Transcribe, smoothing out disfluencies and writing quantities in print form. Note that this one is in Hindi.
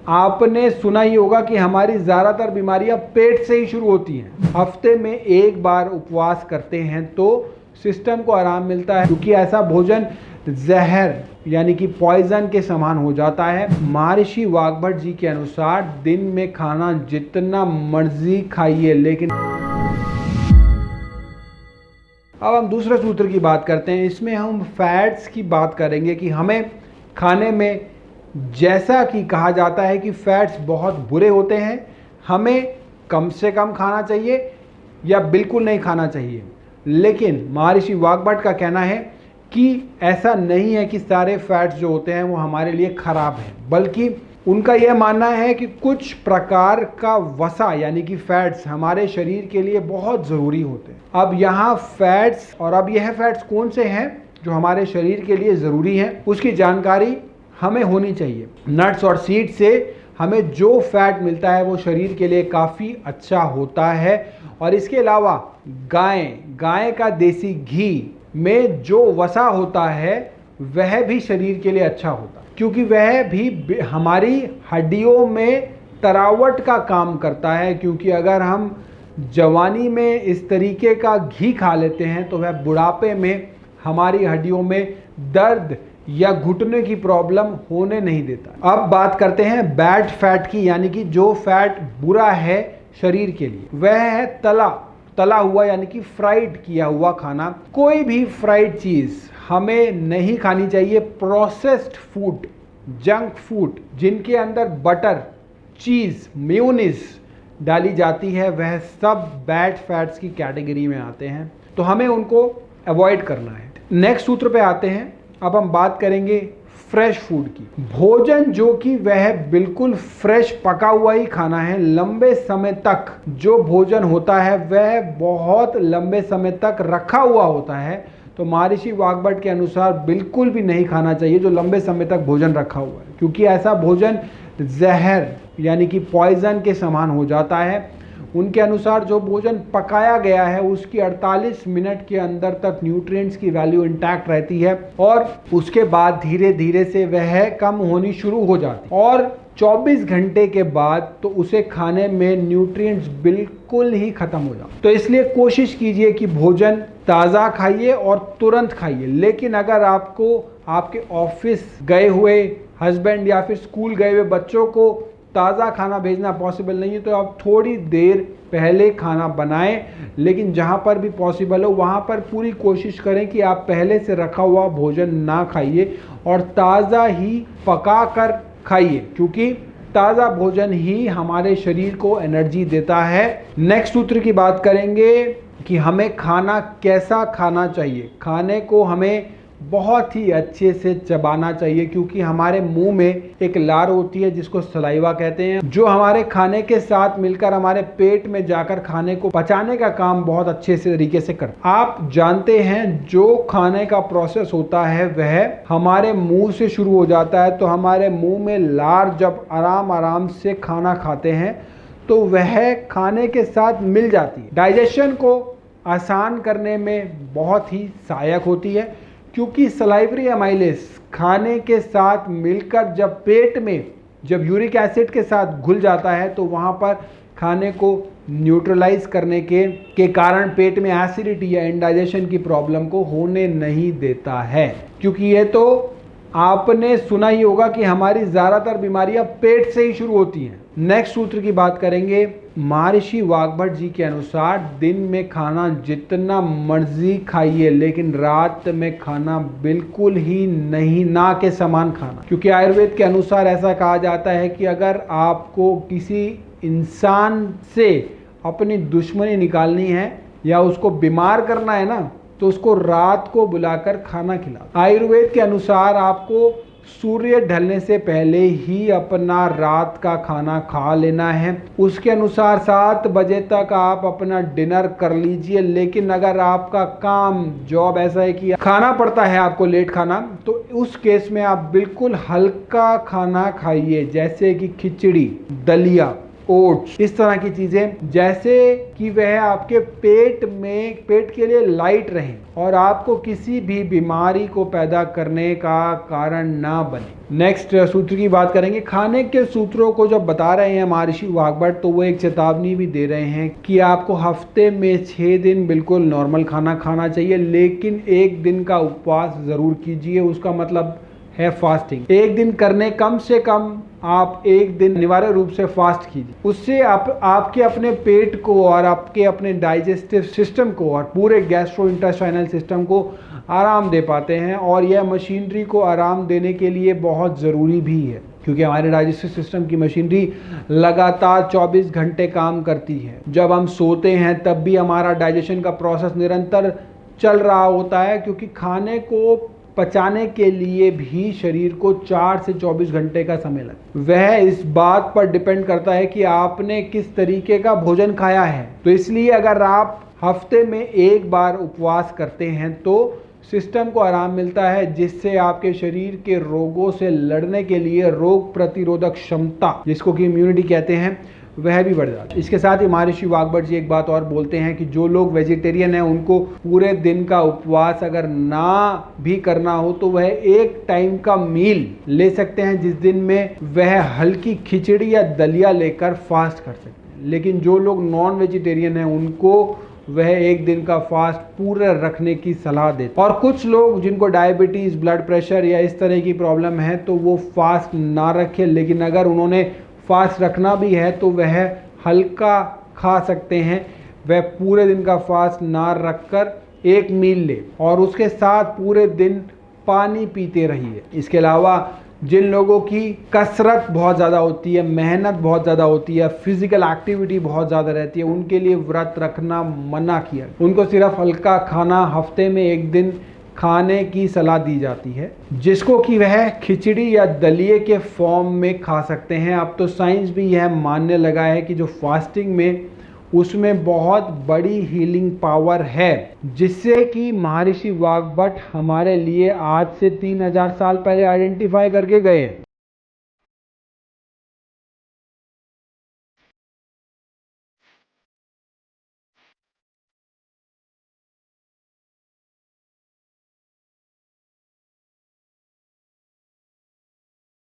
आपने सुना ही होगा कि हमारी ज़्यादातर बीमारियां पेट से ही शुरू होती हैं। हफ्ते में एक बार उपवास करते हैं तो सिस्टम को आराम मिलता है, क्योंकि ऐसा भोजन जहर यानी कि पॉइजन के समान हो जाता है। महर्षि वाग्भट जी के अनुसार दिन में खाना जितना मर्जी खाइए, लेकिन अब हम दूसरे सूत्र की बात करते हैं। इसमें हम फैट्स की बात करेंगे कि हमें खाने में, जैसा कि कहा जाता है कि फैट्स बहुत बुरे होते हैं, हमें कम से कम खाना चाहिए या बिल्कुल नहीं खाना चाहिए। लेकिन महर्षि वाग्भट का कहना है कि ऐसा नहीं है कि सारे फैट्स जो होते हैं वो हमारे लिए खराब हैं, बल्कि उनका यह मानना है कि कुछ प्रकार का वसा यानी कि फैट्स हमारे शरीर के लिए बहुत ज़रूरी होते हैं। अब यहाँ फैट्स, और अब यह फैट्स कौन से हैं जो हमारे शरीर के लिए ज़रूरी हैं, उसकी जानकारी हमें होनी चाहिए। नट्स और सीड से हमें जो फैट मिलता है वो शरीर के लिए काफ़ी अच्छा होता है। और इसके अलावा गाय का देसी घी में जो वसा होता है वह भी शरीर के लिए अच्छा होता है, क्योंकि वह भी हमारी हड्डियों में तरावट का काम करता है। क्योंकि अगर हम जवानी में इस तरीके का घी खा लेते हैं तो वह बुढ़ापे में हमारी हड्डियों में दर्द या घुटने की प्रॉब्लम होने नहीं देता। अब बात करते हैं बैड फैट की, यानी कि जो फैट बुरा है शरीर के लिए, वह है तला हुआ यानी कि फ्राइड किया हुआ खाना। कोई भी फ्राइड चीज़ हमें नहीं खानी चाहिए। प्रोसेस्ड फूड, जंक फूड जिनके अंदर बटर, चीज़, मेयोनीज डाली जाती है, वह सब बैड फैट्स की कैटेगरी में आते हैं, तो हमें उनको अवॉइड करना है। नेक्स्ट सूत्र पे आते हैं। अब हम बात करेंगे फ्रेश फूड की। भोजन जो कि वह बिल्कुल फ्रेश पका हुआ ही खाना है। लंबे समय तक जो भोजन होता है वह बहुत लंबे समय तक रखा हुआ होता है, तो महर्षि वाग्भट के अनुसार बिल्कुल भी नहीं खाना चाहिए जो लंबे समय तक भोजन रखा हुआ है, क्योंकि ऐसा भोजन जहर यानी कि पॉइजन के समान हो जाता है। उनके अनुसार जो भोजन पकाया गया है उसकी 48 मिनट के अंदर तक न्यूट्रिएंट्स की वैल्यू इंटैक्ट रहती है, और उसके बाद धीरे धीरे से वह कम होनी शुरू हो जाती है, और 24 घंटे के बाद तो उसे खाने में न्यूट्रिएंट्स बिल्कुल ही खत्म हो जाते। तो इसलिए कोशिश कीजिए कि भोजन ताज़ा खाइए और तुरंत खाइए। लेकिन अगर आपको आपके ऑफिस गए हुए हस्बैंड या फिर स्कूल गए हुए बच्चों को ताज़ा खाना भेजना पॉसिबल नहीं है, तो आप थोड़ी देर पहले खाना बनाएं। लेकिन जहां पर भी पॉसिबल हो वहां पर पूरी कोशिश करें कि आप पहले से रखा हुआ भोजन ना खाइए और ताज़ा ही पका कर खाइए, क्योंकि ताज़ा भोजन ही हमारे शरीर को एनर्जी देता है। नेक्स्ट सूत्र की बात करेंगे कि हमें खाना कैसा खाना चाहिए। खाने को हमें बहुत ही अच्छे से चबाना चाहिए, क्योंकि हमारे मुंह में एक लार होती है जिसको सलाइवा कहते हैं, जो हमारे खाने के साथ मिलकर हमारे पेट में जाकर खाने को पचाने का काम बहुत अच्छे से तरीके से करता है। आप जानते हैं जो खाने का प्रोसेस होता है वह हमारे मुंह से शुरू हो जाता है, तो हमारे मुंह में लार जब आराम से खाना खाते हैं तो वह खाने के साथ मिल जाती है। डाइजेशन को आसान करने में बहुत ही सहायक होती है, क्योंकि सलाइवरी अमाइलेज खाने के साथ मिलकर जब पेट में जब यूरिक एसिड के साथ घुल जाता है तो वहाँ पर खाने को न्यूट्रलाइज करने के कारण पेट में एसिडिटी या इंडाइजेशन की प्रॉब्लम को होने नहीं देता है। क्योंकि ये तो आपने सुना ही होगा कि हमारी ज़्यादातर बीमारियां पेट से ही शुरू होती हैं। नेक्स्ट सूत्र की बात करेंगे। महर्षि वाग्भट जी के अनुसार दिन में खाना जितना मर्जी खाइए, लेकिन रात में खाना बिल्कुल ही नहीं, ना के समान खाना। क्योंकि आयुर्वेद के अनुसार ऐसा कहा जाता है कि अगर आपको किसी इंसान से अपनी दुश्मनी निकालनी है या उसको बीमार करना है ना, तो उसको रात को बुलाकर खाना खिलाओ। आयुर्वेद के अनुसार आपको सूर्य ढलने से पहले ही अपना रात का खाना खा लेना है। उसके अनुसार 7 बजे तक आप अपना डिनर कर लीजिए। लेकिन अगर आपका काम, जॉब ऐसा है कि खाना पड़ता है आपको लेट खाना, तो उस केस में आप बिल्कुल हल्का खाना खाइए, जैसे कि खिचड़ी, दलिया, ओट्स, इस तरह की चीजें, जैसे कि वह आपके पेट के लिए लाइट रहें और आपको किसी भी बीमारी को पैदा करने का कारण ना बने। नेक्स्ट सूत्र की बात करेंगे। खाने के सूत्रों को जब बता रहे हैं महर्षि वाग्भट, तो वो एक चेतावनी भी दे रहे हैं कि आपको हफ्ते में 6 दिन बिल्कुल नॉर्मल खाना खाना चाहिए, लेकिन एक दिन का उपवास जरूर कीजिए। उसका मतलब है फास्टिंग। एक दिन करने कम से कम आप एक दिन अनिवार्य रूप से फास्ट कीजिए। उससे आपके अपने पेट को और आपके अपने डाइजेस्टिव सिस्टम को और पूरे गैस्ट्रोइंटेस्टाइनल सिस्टम को आराम दे पाते हैं, और यह मशीनरी को आराम देने के लिए बहुत ज़रूरी भी है, क्योंकि हमारे डाइजेस्टिव सिस्टम की मशीनरी लगातार 24 घंटे काम करती है। जब हम सोते हैं तब भी हमारा डाइजेशन का प्रोसेस निरंतर चल रहा होता है, क्योंकि खाने को पचाने के लिए भी शरीर को 4 से 24 घंटे का समय लगता है। वह इस बात पर डिपेंड करता है कि आपने किस तरीके का भोजन खाया है। तो इसलिए अगर आप हफ्ते में एक बार उपवास करते हैं तो सिस्टम को आराम मिलता है, जिससे आपके शरीर के रोगों से लड़ने के लिए रोग प्रतिरोधक क्षमता, जिसको कि इम्यूनिटी कहते हैं, वह भी बढ़ जाता है। इसके साथ ही महर्षि वाग्भट जी एक बात और बोलते हैं कि जो लोग वेजिटेरियन हैं उनको पूरे दिन का उपवास अगर ना भी करना हो तो वह एक टाइम का मील ले सकते हैं, जिस दिन में वह हल्की खिचड़ी या दलिया लेकर फास्ट कर सकते हैं। लेकिन जो लोग नॉन वेजिटेरियन हैं उनको वह एक दिन का फास्ट पूरा रखने की सलाह देते। और कुछ लोग जिनको डायबिटीज़, ब्लड प्रेशर या इस तरह की प्रॉब्लम है तो वो फास्ट ना रखें, लेकिन अगर उन्होंने फास्ट रखना भी है तो वह हल्का खा सकते हैं। वह पूरे दिन का फास्ट ना रखकर एक मील ले और उसके साथ पूरे दिन पानी पीते रहिए। इसके अलावा जिन लोगों की कसरत बहुत ज़्यादा होती है, मेहनत बहुत ज़्यादा होती है, फिजिकल एक्टिविटी बहुत ज़्यादा रहती है, उनके लिए व्रत रखना मना किया। उनको सिर्फ हल्का खाना हफ्ते में एक दिन खाने की सलाह दी जाती है, जिसको कि वह खिचड़ी या दलिए के फॉर्म में खा सकते हैं। अब तो साइंस भी यह मानने लगा है कि जो फास्टिंग में उसमें बहुत बड़ी हीलिंग पावर है, जिससे कि महर्षि वाग्भट हमारे लिए आज से 3000 साल पहले आइडेंटिफाई करके गए।